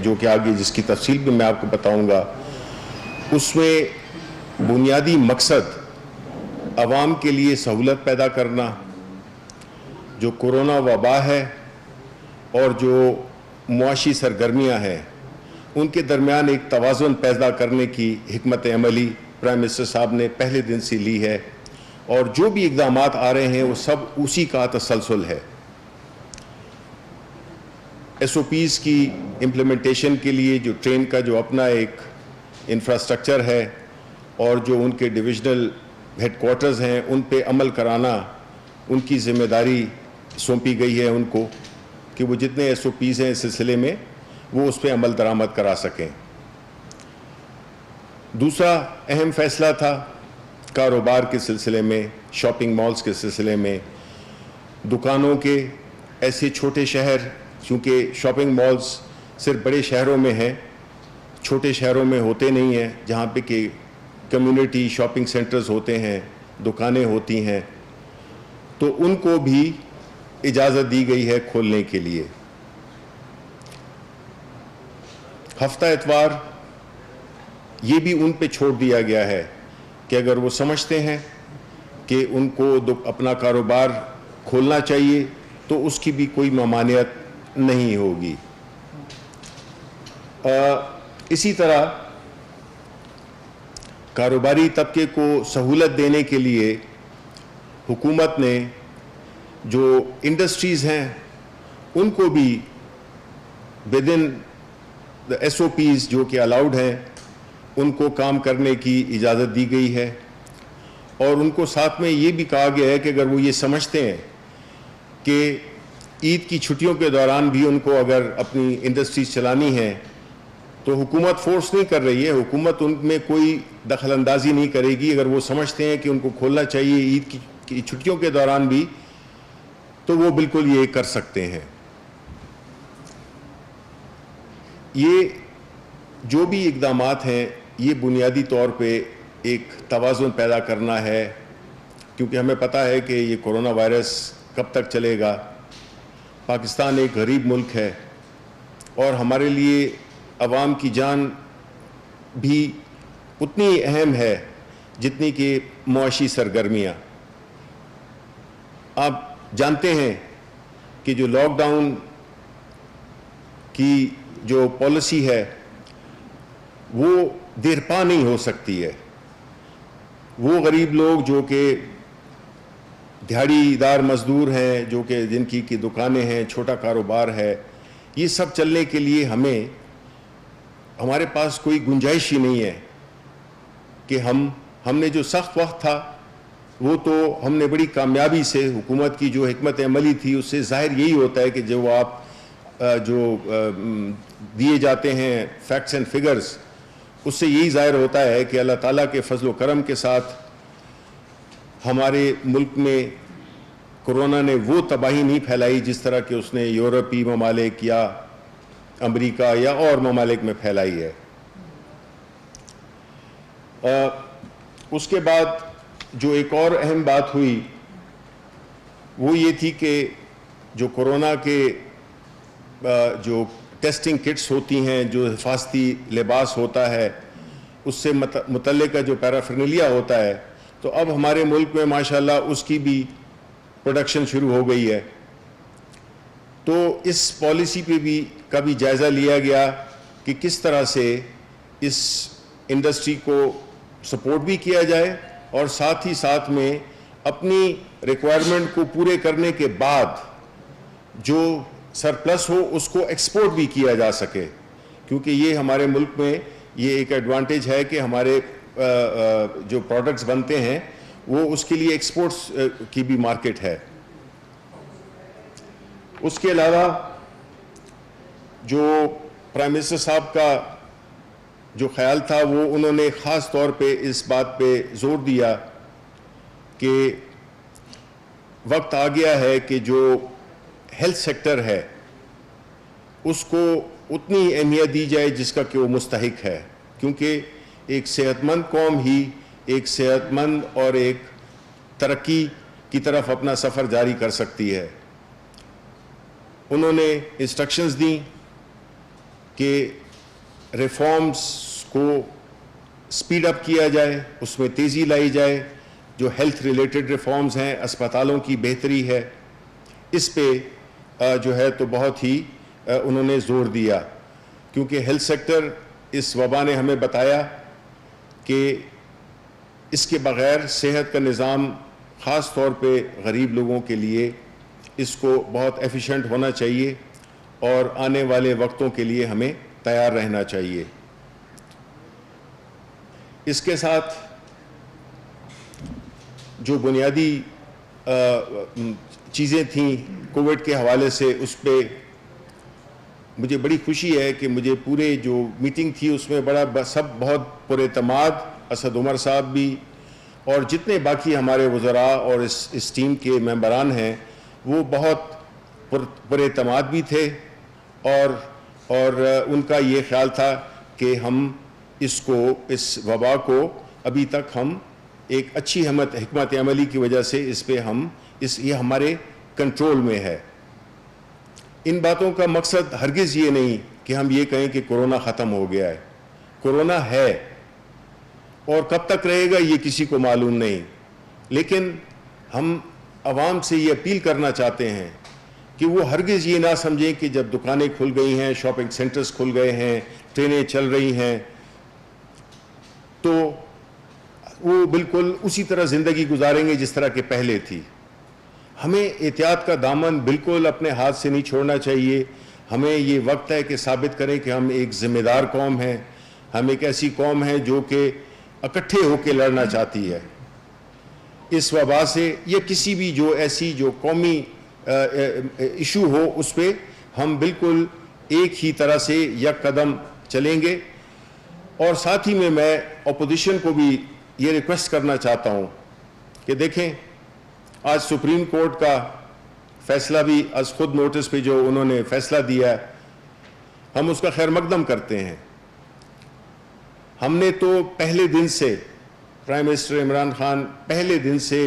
جو کہ آگے جس کی تفصیل بھی میں آپ کو بتاؤں گا، اس میں بنیادی مقصد عوام کے لیے سہولت پیدا کرنا، جو کورونا وبا ہے اور جو معاشی سرگرمیاں ہیں ان کے درمیان ایک توازن پیدا کرنے کی حکمت عملی پرائم منسٹر صاحب نے پہلے دن سے لی ہے، اور جو بھی اقدامات آ رہے ہیں وہ سب اسی کا تسلسل ہے۔ ایس او پیز کی امپلیمنٹیشن کے لیے جو ٹرین کا جو اپنا ایک انفراسٹرکچر ہے اور جو ان کے ڈویژنل ہیڈ کوارٹرز ہیں ان پہ عمل کرانا، ان کی ذمہ داری سونپی گئی ہے ان کو کہ وہ جتنے ایس او پیز ہیں اس سلسلے میں وہ اس پہ عمل درآمد کرا سکیں۔ دوسرا اہم فیصلہ تھا کاروبار کے سلسلے میں، شاپنگ مالز کے سلسلے میں، دکانوں کے ایسے چھوٹے شہر، چونکہ شاپنگ مالز صرف بڑے شہروں میں ہیں، چھوٹے شہروں میں ہوتے نہیں ہیں، جہاں پہ کہ کمیونٹی شاپنگ سینٹرز ہوتے ہیں، دکانیں ہوتی ہیں، تو ان کو بھی اجازت دی گئی ہے کھولنے کے لیے۔ ہفتہ اتوار یہ بھی ان پہ چھوڑ دیا گیا ہے کہ اگر وہ سمجھتے ہیں کہ ان کو اپنا کاروبار کھولنا چاہیے تو اس کی بھی کوئی ممانعت نہیں ہوگی۔ اسی طرح کاروباری طبقے کو سہولت دینے کے لیے حکومت نے جو انڈسٹریز ہیں ان کو بھی ودن ایس او پیز جو کہ الاؤڈ ہیں ان کو کام کرنے کی اجازت دی گئی ہے، اور ان کو ساتھ میں یہ بھی کہا گیا ہے کہ اگر وہ یہ سمجھتے ہیں کہ عید کی چھٹیوں کے دوران بھی ان کو اگر اپنی انڈسٹریز چلانی ہیں تو حکومت فورس نہیں کر رہی ہے، حکومت ان میں کوئی دخل اندازی نہیں کرے گی۔ اگر وہ سمجھتے ہیں کہ ان کو کھولنا چاہیے عید کی چھٹیوں کے دوران بھی تو وہ بالکل یہ کر سکتے ہیں۔ یہ جو بھی اقدامات ہیں یہ بنیادی طور پہ ایک توازن پیدا کرنا ہے، کیونکہ ہمیں پتہ ہے کہ یہ کورونا وائرس کب تک چلے گا۔ پاکستان ایک غریب ملک ہے اور ہمارے لیے عوام کی جان بھی اتنی اہم ہے جتنی کہ معاشی سرگرمیاں۔ آپ جانتے ہیں کہ جو لاک ڈاؤن کی جو پالیسی ہے وہ دیرپا نہیں ہو سکتی ہے۔ وہ غریب لوگ جو کہ دیہڑی دار مزدور ہیں، جو کہ جن کی دکانیں ہیں، چھوٹا کاروبار ہے، یہ سب چلنے کے لیے ہمارے پاس کوئی گنجائش ہی نہیں ہے کہ ہم نے جو سخت وقت تھا وہ تو ہم نے بڑی کامیابی سے، حکومت کی جو حکمت عملی تھی اس سے ظاہر یہی ہوتا ہے کہ جو آپ جو دیے جاتے ہیں فیکٹس اینڈ فگرز، اس سے یہی ظاہر ہوتا ہے کہ اللہ تعالیٰ کے فضل و کرم کے ساتھ ہمارے ملک میں کورونا نے وہ تباہی نہیں پھیلائی جس طرح کہ اس نے یورپی ممالک یا امریکہ یا اور ممالک میں پھیلائی ہے۔ اس کے بعد جو ایک اور اہم بات ہوئی وہ یہ تھی کہ جو کورونا کے جو ٹیسٹنگ کٹس ہوتی ہیں، جو حفاظتی لباس ہوتا ہے، اس سے متعلقہ جو پیرافرنیلیا ہوتا ہے، تو اب ہمارے ملک میں ماشاءاللہ اس کی بھی پروڈکشن شروع ہو گئی ہے۔ تو اس پالیسی پہ بھی کبھی جائزہ لیا گیا کہ کس طرح سے اس انڈسٹری کو سپورٹ بھی کیا جائے اور ساتھ ہی ساتھ میں اپنی ریکوائرمنٹ کو پورے کرنے کے بعد جو سرپلس ہو اس کو ایکسپورٹ بھی کیا جا سکے، کیونکہ یہ ہمارے ملک میں یہ ایک ایڈوانٹیج ہے کہ ہمارے جو پروڈکٹس بنتے ہیں وہ اس کے لیے ایکسپورٹس کی بھی مارکیٹ ہے۔ اس کے علاوہ جو پرائم منسٹر صاحب کا جو خیال تھا وہ انہوں نے خاص طور پہ اس بات پہ زور دیا کہ وقت آ گیا ہے کہ جو ہیلتھ سیکٹر ہے اس کو اتنی اہمیت دی جائے جس کا کہ وہ مستحق ہے، کیونکہ ایک صحت مند قوم ہی ایک صحت مند اور ایک ترقی کی طرف اپنا سفر جاری کر سکتی ہے۔ انہوں نے انسٹرکشنز دیں کہ ریفارمز کو سپیڈ اپ کیا جائے، اس میں تیزی لائی جائے. جو ہیلتھ ریلیٹڈ ریفارمز ہیں، اسپتالوں کی بہتری ہے، اس پہ جو ہے تو بہت ہی انہوں نے زور دیا، کیونکہ ہیلتھ سیکٹر اس وبا نے ہمیں بتایا کہ اس کے بغیر صحت کا نظام خاص طور پہ غریب لوگوں کے لیے اس کو بہت ایفیشینٹ ہونا چاہیے اور آنے والے وقتوں کے لیے ہمیں تیار رہنا چاہیے. اس کے ساتھ جو بنیادی چیزیں تھیں کووڈ کے حوالے سے، اس پہ مجھے بڑی خوشی ہے کہ مجھے پورے جو میٹنگ تھی اس میں سب بہت پر اعتماد، اسد عمر صاحب بھی اور جتنے باقی ہمارے وزراء اور اس ٹیم کے ممبران ہیں وہ بہت پر اعتماد بھی تھے، اور ان کا یہ خیال تھا کہ ہم اس وبا کو ابھی تک ہم ایک اچھی حکمت عملی کی وجہ سے اس پہ یہ ہمارے کنٹرول میں ہے. ان باتوں کا مقصد ہرگز یہ نہیں کہ ہم یہ کہیں کہ کورونا ختم ہو گیا ہے. کورونا ہے اور کب تک رہے گا یہ کسی کو معلوم نہیں، لیکن ہم عوام سے یہ اپیل کرنا چاہتے ہیں کہ وہ ہرگز یہ نہ سمجھیں کہ جب دکانیں کھل گئی ہیں، شاپنگ سینٹرز کھل گئے ہیں، ٹرینیں چل رہی ہیں تو وہ بالکل اسی طرح زندگی گزاریں گے جس طرح کہ پہلے تھی. ہمیں احتیاط کا دامن بالکل اپنے ہاتھ سے نہیں چھوڑنا چاہیے. ہمیں یہ وقت ہے کہ ثابت کریں کہ ہم ایک ذمہ دار قوم ہیں، ہم ایک ایسی قوم ہے جو کہ اکٹھے ہو کے لڑنا چاہتی ہے اس وبا سے، یا کسی بھی جو قومی ایشو ہو اس پہ ہم بالکل ایک ہی طرح سے یک قدم چلیں گے. اور ساتھ ہی میں اپوزیشن کو بھی یہ ریکویسٹ کرنا چاہتا ہوں کہ دیکھیں آج سپریم کورٹ کا فیصلہ بھی از خود نوٹس پہ جو انہوں نے فیصلہ دیا ہے ہم اس کا خیر مقدم کرتے ہیں. ہم نے تو پہلے دن سے پرائم منسٹر عمران خان پہلے دن سے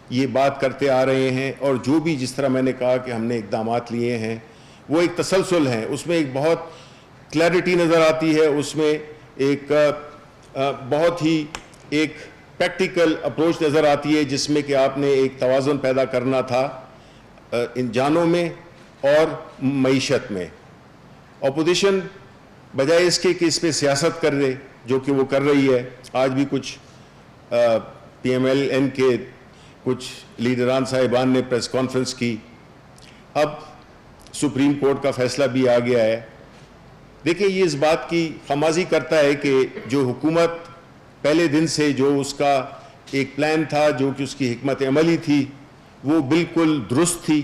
یہ بات کرتے آ رہے ہیں، اور جو بھی جس طرح میں نے کہا کہ ہم نے اقدامات لیے ہیں وہ ایک تسلسل ہیں، اس میں ایک بہت کلیئرٹی نظر آتی ہے، اس میں ایک بہت ہی ایک پریکٹیکل اپروچ نظر آتی ہے جس میں کہ آپ نے ایک توازن پیدا کرنا تھا ان جانوں میں اور معیشت میں. اپوزیشن بجائے اس کے کہ اس پہ سیاست کر دے جو کہ وہ کر رہی ہے، آج بھی کچھ پی ایم ایل این کے کچھ لیڈران صاحبان نے پریس کانفرنس کی. اب سپریم کورٹ کا فیصلہ بھی آ گیا ہے. دیکھیں یہ اس بات کی خمازی کرتا ہے کہ جو حکومت پہلے دن سے جو اس کا ایک پلان تھا، جو کہ اس کی حکمت عملی تھی وہ بالکل درست تھی.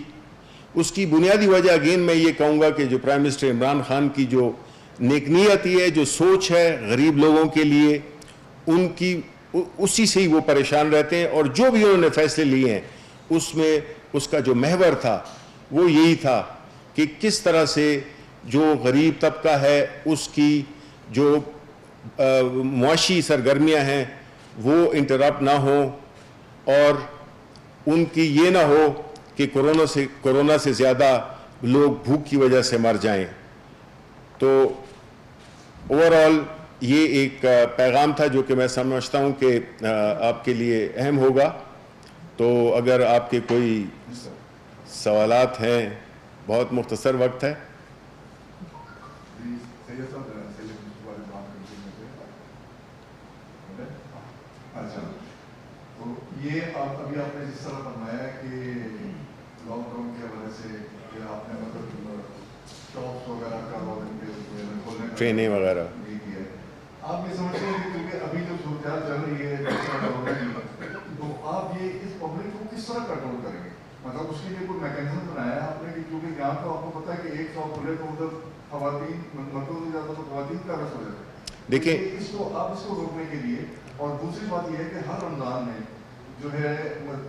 اس کی بنیادی وجہ اگین میں یہ کہوں گا کہ جو پرائم منسٹر عمران خان کی جو نیک نیتی ہے، جو سوچ ہے غریب لوگوں کے لیے، ان کی اسی سے ہی وہ پریشان رہتے ہیں، اور جو بھی انہوں نے فیصلے لیے ہیں اس میں اس کا جو محور تھا وہ یہی تھا کہ کس طرح سے جو غریب طبقہ ہے اس کی جو معاشی سرگرمیاں ہیں وہ انٹرپٹ نہ ہوں، اور ان کی یہ نہ ہو کہ کورونا سے زیادہ لوگ بھوک کی وجہ سے مر جائیں. تو اوور آل یہ ایک پیغام تھا جو کہ میں سمجھتا ہوں کہ آپ کے لیے اہم ہوگا. تو اگر آپ کے کوئی سوالات ہیں، بہت مختصر وقت ہے. یہ ابھی آپ نے جس طرح فرمایا کہ لاک ڈاؤن کی وجہ سے کہ آپ نے مطلب شاپس وغیرہ کا کھولنے ٹرینیں وغیرہ نہیں کیا ہے، آپ یہ سمجھتے ہیں کہ کیونکہ ابھی جو صورتحال چل رہی ہے تو آپ یہ اس پبلک کو کس طرح کنٹرول کریں گے؟ مطلب اس کے لیے کوئی میکینزم بنایا ہے آپ نے کہ کیونکہ یہاں تو آپ کو پتا ہے کہ ایک شاپ کھلے تو ادھر خواتین مردوں سے زیادہ تو خواتین کا رس ہو جاتا ہے. دیکھیں اس کو روکنے کے لیے، اور دوسری بات یہ ہے کہ ہر رمضان میں جو ہے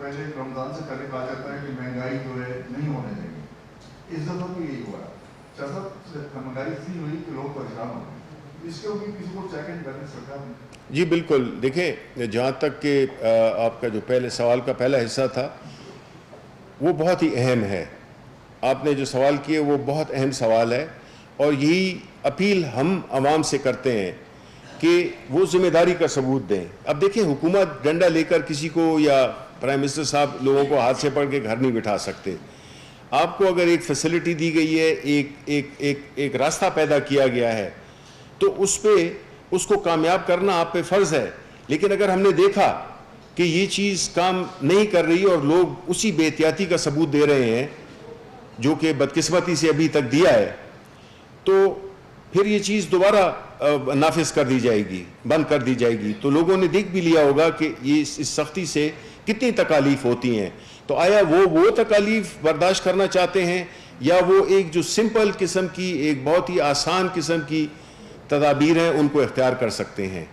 پہلے رمضان سے پہلے کہا جاتا ہے کہ مہنگائی جو ہے نہیں ہونے دیں گے. اس دفعہ بھی یہی ہوا ہے. مہنگائی اتنی ہوئی کہ لوگ پریشان ہو گئے. اس کے اوپر کسی کو چیک اینڈ بیلنس رکھا ہے؟ جی بالکل. دیکھیں جہاں تک کہ آپ کا جو پہلے سوال کا پہلا حصہ تھا وہ بہت ہی اہم ہے. آپ نے جو سوال کیے وہ بہت اہم سوال ہے، اور یہی اپیل ہم عوام سے کرتے ہیں کہ وہ ذمہ داری کا ثبوت دیں. اب دیکھیں حکومت ڈنڈا لے کر کسی کو یا پرائم منسٹر صاحب لوگوں کو ہاتھ سے پکڑ کے گھر نہیں بٹھا سکتے. آپ کو اگر ایک فیسلٹی دی گئی ہے, ایک راستہ پیدا کیا گیا ہے, تو اس کو کامیاب کرنا آپ پہ فرض ہے. لیکن اگر ہم نے دیکھا کہ یہ چیز کام نہیں کر رہی اور لوگ اسی بے احتیاطی کا ثبوت دے رہے ہیں جو کہ بدقسمتی سے ابھی تک دیا ہے, تو پھر یہ چیز دوبارہ نافذ کر دی جائے گی, بند کر دی جائے گی. تو لوگوں نے دیکھ بھی لیا ہوگا کہ یہ اس سختی سے کتنی تکالیف ہوتی ہیں. تو آیا وہ تکالیف برداشت کرنا چاہتے ہیں, یا وہ ایک جو سمپل قسم کی, ایک بہت ہی آسان قسم کی تدابیر ہیں ان کو اختیار کر سکتے ہیں.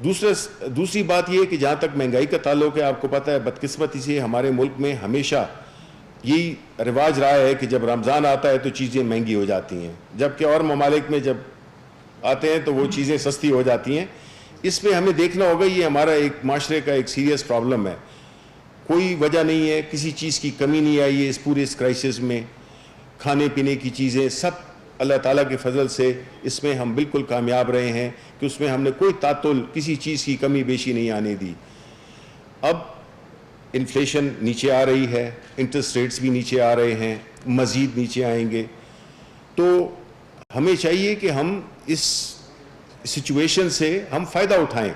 دوسری بات یہ ہے کہ جہاں تک مہنگائی کا تعلق ہے, آپ کو پتہ ہے بدقسمتی سے ہمارے ملک میں ہمیشہ یہی رواج رہا ہے کہ جب رمضان آتا ہے تو چیزیں مہنگی ہو جاتی ہیں, جبکہ اور ممالک میں جب آتے ہیں تو وہ چیزیں سستی ہو جاتی ہیں. اس میں ہمیں دیکھنا ہوگا, یہ ہمارا ایک معاشرے کا ایک سیریس پرابلم ہے. کوئی وجہ نہیں ہے, کسی چیز کی کمی نہیں آئی ہے اس پورے اس کرائسس میں. کھانے پینے کی چیزیں سب اللہ تعالیٰ کے فضل سے اس میں ہم بالکل کامیاب رہے ہیں کہ اس میں ہم نے کوئی تعطل, کسی چیز کی کمی بیشی نہیں آنے دی. اب انفلیشن نیچے آ رہی ہے, انٹرسٹ ریٹس بھی نیچے آ رہے ہیں, مزید نیچے آئیں گے. تو ہمیں چاہیے کہ ہم اس سچویشن سے ہم فائدہ اٹھائیں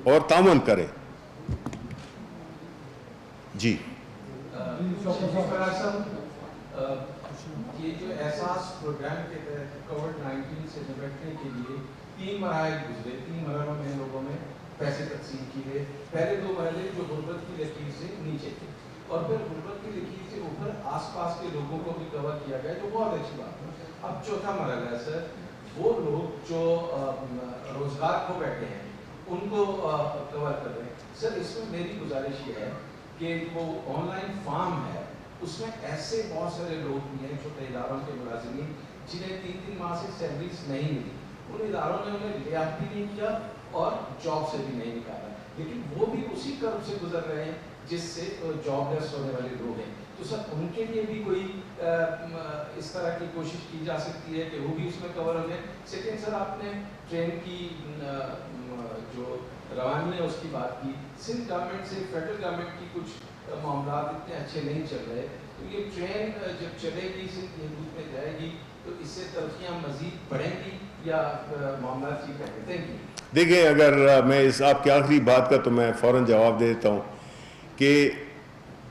اور تعاون کریں. جی یہ جو احساس پروگرام کے تحت کووڈ-19 سے نمٹنے کے لیے 3 مراحل گزرے. 3 مرحلوں میں لوگوں میں پیسے تقسیم کیے. پہلے 2 مرحلے جو غربت کی لکیر سے نیچے تھے, اور پھر غربت کی لکیر سے اوپر آس پاس کے لوگوں کو بھی کور کیا گیا, جو بہت اچھی بات ہے. اب چوتھا مرحلہ ہے سر, وہ لوگ جو روزگار کھو بیٹھے ہیں ان کو کور کر رہے ہیں. سر اس میں میری گزارش یہ ہے کہ وہ آن لائن فارم ہے, اس میں ایسے بہت سارے لوگ بھی ہیں چھوٹے اداروں کے ملازمین جنہیں 3 ماہ سے سیلریز نہیں ملی. ان اداروں نے انہیں لے آف بھی نہیں کیا اور جاب سے بھی نہیں نکالا, لیکن وہ بھی اسی کرب سے گزر رہے ہیں جس سے جاب لیس ہونے والے لوگ ہیں. تو سر ان کے لیے بھی کوئی اس طرح کی کوشش کی جا سکتی ہے کہ وہ بھی اس میں کور ہو جائیں. سیکنڈ سر, آپ نے ٹرین کی جو روانی ہے اس کی بات کی. سندھ گورنمنٹ سے فیڈرل گورنمنٹ کی کچھ معاملات اتنے اچھے نہیں چل رہے, تو یہ ٹرین جب چلے گی سندھ کی حدود میں جائے گی تو اس سے ترقیاں مزید بڑھیں گی یا معاملات ٹھیک رہیں گے؟ دیکھیں, اگر میں اس آپ کی آخری بات کا تو میں فوراً جواب دے دیتا ہوں کہ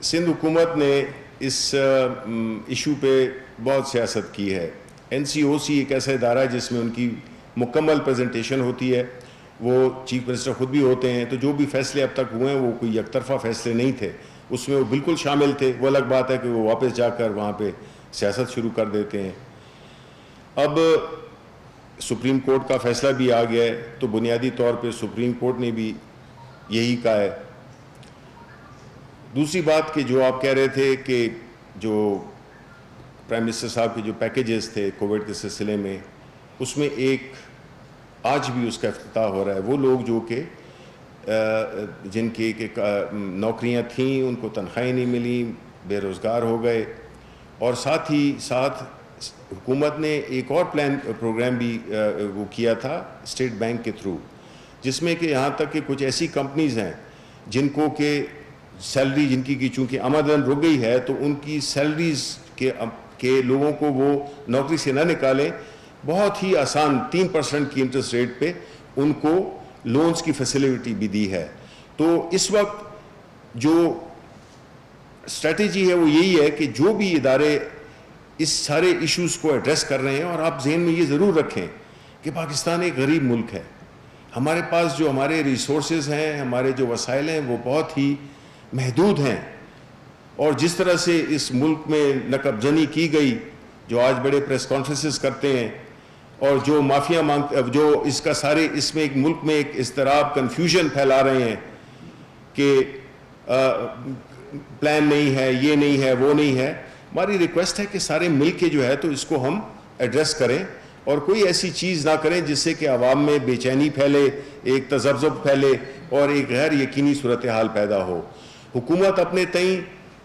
سندھ حکومت نے اس ایشو پہ بہت سیاست کی ہے. NCOC ایک ایسا ادارہ ہے جس میں ان کی مکمل پریزنٹیشن ہوتی ہے, وہ چیف منسٹر خود بھی ہوتے ہیں. تو جو بھی فیصلے اب تک ہوئے ہیں وہ کوئی یک طرفہ فیصلے نہیں تھے, اس میں وہ بالکل شامل تھے. وہ الگ بات ہے کہ وہ واپس جا کر وہاں پہ سیاست شروع کر دیتے ہیں. اب سپریم کورٹ کا فیصلہ بھی آ گیا ہے, تو بنیادی طور پہ سپریم کورٹ نے بھی یہی کہا ہے. دوسری بات کہ جو آپ کہہ رہے تھے کہ جو پرائم منسٹر صاحب کے جو پیکیجز تھے کووڈ کے سلسلے میں, اس میں ایک آج بھی اس کا افتتاح ہو رہا ہے. وہ لوگ جو کہ جن کی نوکریاں تھیں ان کو تنخواہیں نہیں ملیں, بے روزگار ہو گئے. اور ساتھ ہی ساتھ حکومت نے ایک اور پروگرام بھی وہ کیا تھا اسٹیٹ بینک کے تھرو, جس میں کہ یہاں تک کہ کچھ ایسی کمپنیز ہیں جن کو کہ سیلری جن کی چونکہ آمدن رک گئی ہے, تو ان کی سیلریز کے لوگوں کو وہ نوکری سے نہ نکالیں, بہت ہی آسان 3% کی انٹرسٹ ریٹ پہ ان کو لونز کی فیسلٹی بھی دی ہے. تو اس وقت جو اسٹریٹجی ہے وہ یہی ہے کہ جو بھی ادارے اس سارے ایشوز کو ایڈریس کر رہے ہیں, اور آپ ذہن میں یہ ضرور رکھیں کہ پاکستان ایک غریب ملک ہے. ہمارے پاس جو ہمارے ریسورسز ہیں, ہمارے جو وسائل ہیں, وہ بہت ہی محدود ہیں. اور جس طرح سے اس ملک میں نقب جنی کی گئی, جو آج بڑے پریس کانفرنسز کرتے ہیں, اور جو مافیا جو اس کا سارے اس میں ایک ملک میں ایک اضطراب کنفیوژن پھیلا رہے ہیں کہ پلان نہیں ہے, یہ نہیں ہے, وہ نہیں ہے. ہماری ریکویسٹ ہے کہ سارے مل کے جو ہے تو اس کو ہم ایڈریس کریں, اور کوئی ایسی چیز نہ کریں جس سے کہ عوام میں بے چینی پھیلے, ایک تذبذب پھیلے, اور ایک غیر یقینی صورتحال پیدا ہو. حکومت اپنے تئیں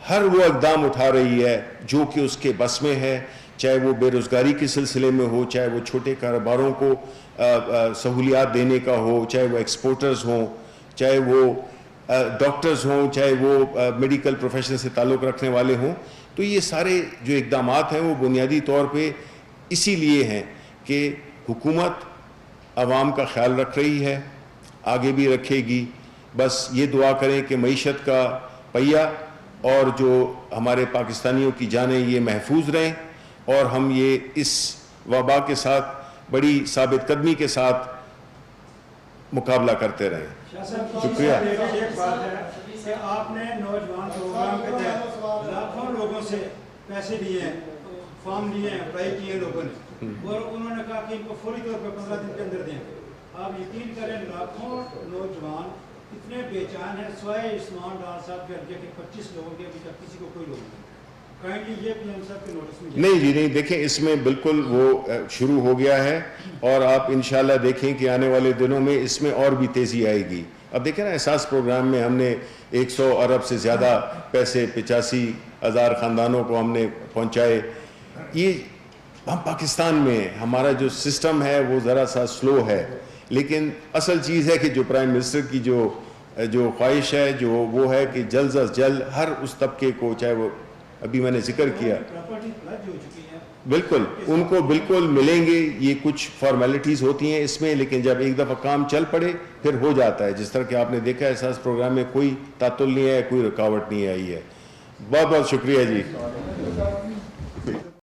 ہر وہ اقدام اٹھا رہی ہے جو کہ اس کے بس میں ہے, چاہے وہ بے روزگاری کے سلسلے میں ہو, چاہے وہ چھوٹے کاروباروں کو سہولیات دینے کا ہو, چاہے وہ ایکسپورٹرز ہوں, چاہے وہ ڈاکٹرز ہوں, چاہے وہ میڈیکل پروفیشن سے تعلق رکھنے والے ہوں. تو یہ سارے جو اقدامات ہیں وہ بنیادی طور پہ اسی لیے ہیں کہ حکومت عوام کا خیال رکھ رہی ہے, آگے بھی رکھے گی. بس یہ دعا کریں کہ معیشت کا پہیہ اور جو ہمارے پاکستانیوں کی جانیں یہ محفوظ رہیں, اور ہم یہ اس وبا کے ساتھ بڑی ثابت قدمی کے ساتھ مقابلہ کرتے رہیں. شکریہ. ایک بات ہے کہ آپ نے نوجوان پروگرام کے تحت لاکھوں لوگوں سے پیسے لیے ہیں, فارم لیے ہیں, اپلائی کیے لوگوں نے, اور انہوں نے کہا کہ ان کو فوری طور پہ 15 دن کے اندر دیں. آپ یقین کریں لاکھوں نوجوان اتنے بے چین ہیں, سوائے عثمان ڈار صاحب کے کہ 25 لوگوں کے ابھی تک کسی کو کوئی لوگ نہیں. کائنڈلی یہ PM صاحب کے نوٹس میں نہیں جی نہیں, دیکھیں اس میں بالکل وہ شروع ہو گیا ہے, اور آپ انشاءاللہ دیکھیں کہ آنے والے دنوں میں اس میں اور بھی تیزی آئے گی. اب دیکھیں نا, احساس پروگرام میں ہم نے 100 ارب سے زیادہ پیسے 85,000 خاندانوں کو ہم نے پہنچائے. یہ ہم پاکستان میں ہمارا جو سسٹم ہے وہ ذرا سا سلو ہے, لیکن اصل چیز ہے کہ جو پرائم منسٹر کی جو خواہش ہے جو وہ ہے کہ جلد از جلد ہر اس طبقے کو, چاہے وہ ابھی میں نے ذکر کیا, بالکل ان کو بالکل ملیں گے. یہ کچھ فارمیلٹیز ہوتی ہیں اس میں, لیکن جب ایک دفعہ کام چل پڑے پھر ہو جاتا ہے. جس طرح کہ آپ نے دیکھا احساس پروگرام میں کوئی تعطل نہیں ہے, کوئی رکاوٹ نہیں آئی ہے. بہت بہت شکریہ جی.